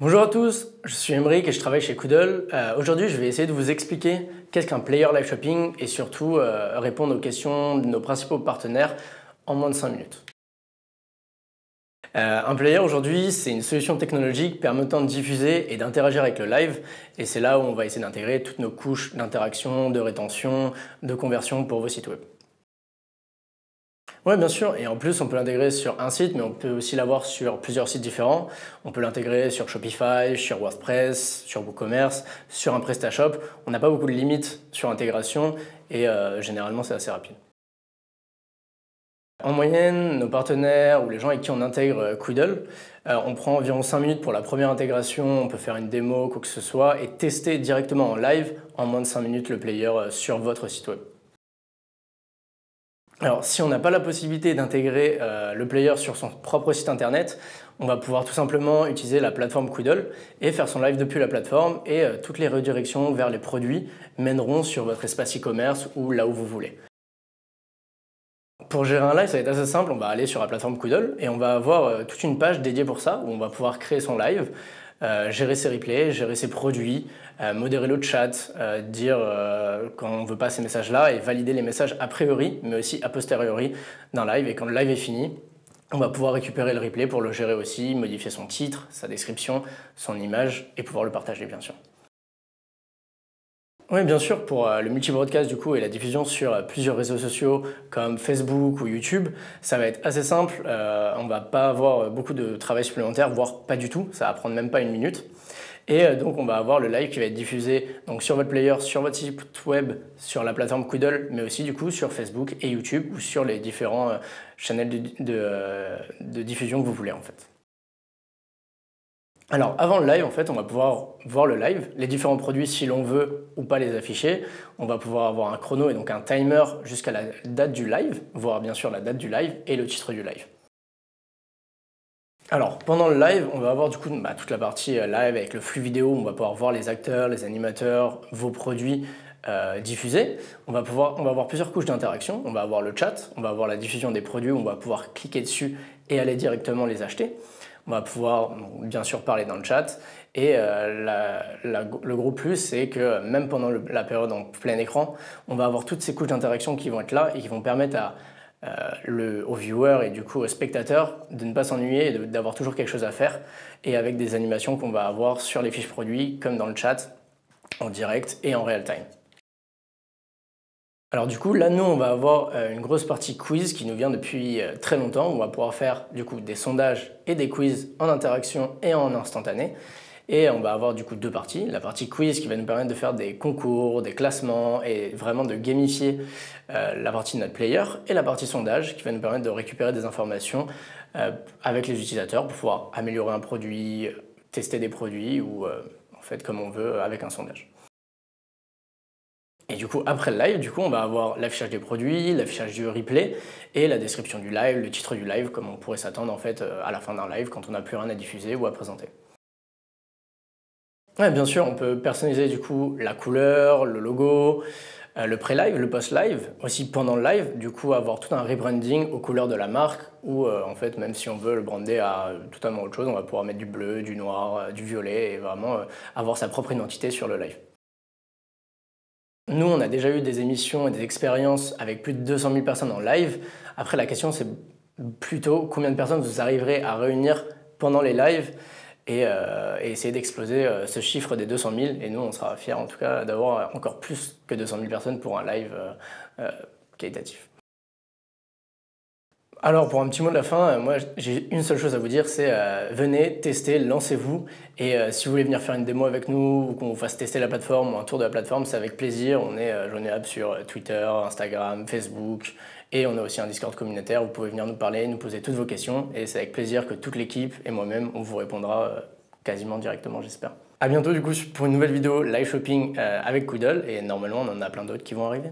Bonjour à tous, je suis Emeric et je travaille chez Coodle. Aujourd'hui, je vais essayer de vous expliquer qu'est-ce qu'un player live shopping et surtout répondre aux questions de nos principaux partenaires en moins de 5 minutes. Un player aujourd'hui, c'est une solution technologique permettant de diffuser et d'interagir avec le live, et c'est là où on va essayer d'intégrer toutes nos couches d'interaction, de rétention, de conversion pour vos sites web. Oui, bien sûr, et en plus on peut l'intégrer sur un site, mais on peut aussi l'avoir sur plusieurs sites différents. On peut l'intégrer sur Shopify, sur WordPress, sur WooCommerce, sur un PrestaShop. On n'a pas beaucoup de limites sur l'intégration et généralement c'est assez rapide. En moyenne, nos partenaires ou les gens avec qui on intègre Quiddle, on prend environ 5 minutes pour la première intégration, on peut faire une démo, quoi que ce soit, et tester directement en live en moins de 5 minutes le player sur votre site web. Alors, si on n'a pas la possibilité d'intégrer le player sur son propre site internet, on va pouvoir tout simplement utiliser la plateforme Quiddle et faire son live depuis la plateforme et toutes les redirections vers les produits mèneront sur votre espace e-commerce ou là où vous voulez. Pour gérer un live, ça va être assez simple, on va aller sur la plateforme Quiddle et on va avoir toute une page dédiée pour ça où on va pouvoir créer son live, gérer ses replays, gérer ses produits, modérer le chat, dire quand on ne veut pas ces messages-là et valider les messages a priori, mais aussi a posteriori d'un live. Et quand le live est fini, on va pouvoir récupérer le replay pour le gérer aussi, modifier son titre, sa description, son image et pouvoir le partager bien sûr. Oui, bien sûr, pour le multi-broadcast du coup et la diffusion sur plusieurs réseaux sociaux comme Facebook ou YouTube, ça va être assez simple. On va pas avoir beaucoup de travail supplémentaire, voire pas du tout. Ça va prendre même pas une minute. Et donc on va avoir le live qui va être diffusé donc, sur votre player, sur votre site web, sur la plateforme Quiddle, mais aussi du coup sur Facebook et YouTube ou sur les différents channels de diffusion que vous voulez en fait. Alors avant le live, en fait, on va pouvoir voir le live, les différents produits si l'on veut ou pas les afficher. On va pouvoir avoir un chrono et donc un timer jusqu'à la date du live, voir bien sûr la date du live et le titre du live. Alors pendant le live, on va avoir du coup toute la partie live avec le flux vidéo, on va pouvoir voir les acteurs, les animateurs, vos produits diffusés. On va avoir plusieurs couches d'interaction, on va avoir le chat, on va avoir la diffusion des produits, on va pouvoir cliquer dessus et aller directement les acheter. On va pouvoir bien sûr parler dans le chat et le gros plus c'est que même pendant la période en plein écran, on va avoir toutes ces couches d'interaction qui vont être là et qui vont permettre aux viewers et du coup aux spectateurs de ne pas s'ennuyer et d'avoir toujours quelque chose à faire et avec des animations qu'on va avoir sur les fiches produits comme dans le chat en direct et en real time. Alors du coup, là, nous, on va avoir une grosse partie quiz qui nous vient depuis très longtemps. On va pouvoir faire du coup des sondages et des quiz en interaction et en instantané. Et on va avoir du coup deux parties. La partie quiz qui va nous permettre de faire des concours, des classements et vraiment de gamifier la partie de notre player. Et la partie sondage qui va nous permettre de récupérer des informations avec les utilisateurs pour pouvoir améliorer un produit, tester des produits ou en fait comme on veut avec un sondage. Et du coup, après le live, on va avoir l'affichage des produits, l'affichage du replay et la description du live, le titre du live, comme on pourrait s'attendre en fait à la fin d'un live quand on n'a plus rien à diffuser ou à présenter. Ouais, bien sûr, on peut personnaliser du coup la couleur, le logo, le pré-live, le post-live, aussi pendant le live, du coup avoir tout un rebranding aux couleurs de la marque ou en fait même si on veut le brander à totalement autre chose, on va pouvoir mettre du bleu, du noir, du violet et vraiment avoir sa propre identité sur le live. Nous, on a déjà eu des émissions et des expériences avec plus de 200 000 personnes en live. Après, la question, c'est plutôt combien de personnes vous arriverez à réunir pendant les lives et essayer d'exploser ce chiffre des 200 000. Et nous, on sera fiers en tout cas d'avoir encore plus que 200 000 personnes pour un live qualitatif. Alors pour un petit mot de la fin, moi j'ai une seule chose à vous dire, c'est venez, testez, lancez-vous et si vous voulez venir faire une démo avec nous ou qu'on vous fasse tester la plateforme ou un tour de la plateforme, c'est avec plaisir. On est joignable sur Twitter, Instagram, Facebook et on a aussi un Discord communautaire. Vous pouvez venir nous parler, nous poser toutes vos questions et c'est avec plaisir que toute l'équipe et moi-même on vous répondra quasiment directement j'espère. A bientôt du coup pour une nouvelle vidéo live shopping avec Quiddle et normalement on en a plein d'autres qui vont arriver.